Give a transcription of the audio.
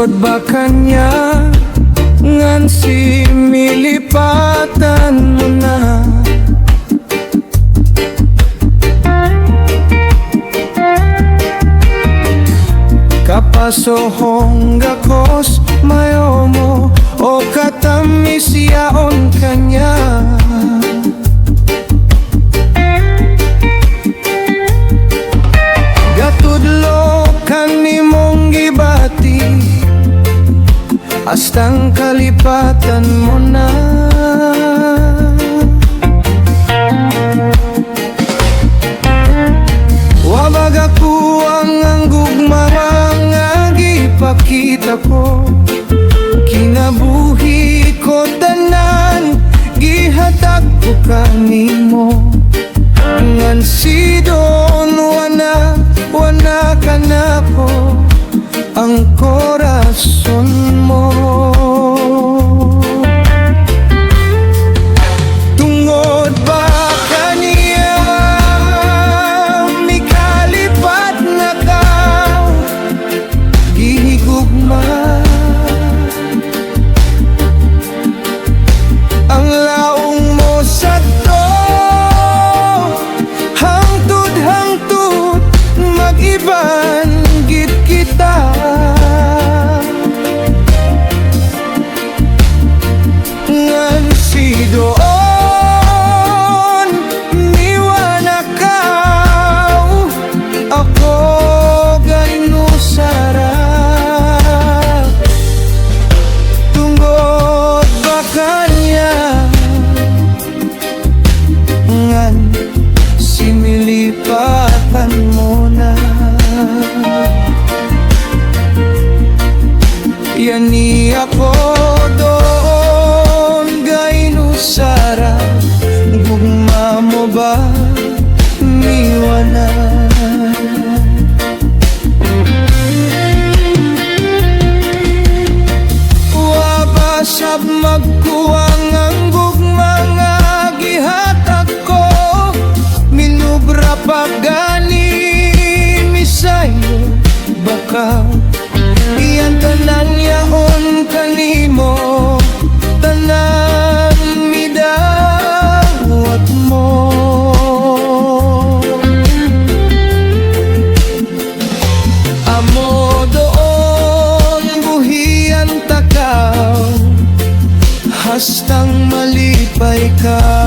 Tungod ba kanya ngan si milipatan mo na? Kapasohong gakos mayo mo o katamis yaon kanya. Gatudlo kanimong gibati astang kalipatan mo na. Wabag ako ang gugmara nga gipakita ko, kinabuhi ko tanan gihatag ko kanimo. Ngan si Don wana ka na po ang korason mo. Tungod ba kaniya mikalipat na ka gihigugma ang laong mo sa to, hangtud mag-iban git kita. Ngan si doon niwanakaw ako gayno sarap. Tungod ba kanya ngan si milipatan mo na? Yani ako doon gayno sarap, gugma mo ba niwanan? Wabasab magkuwang ang gugma nga gihatag ko, minubra pagani misayo baka iyan tanan yaon kanimo, tanan midawat mo. Amo doon buhian takaw hastang malipay ka.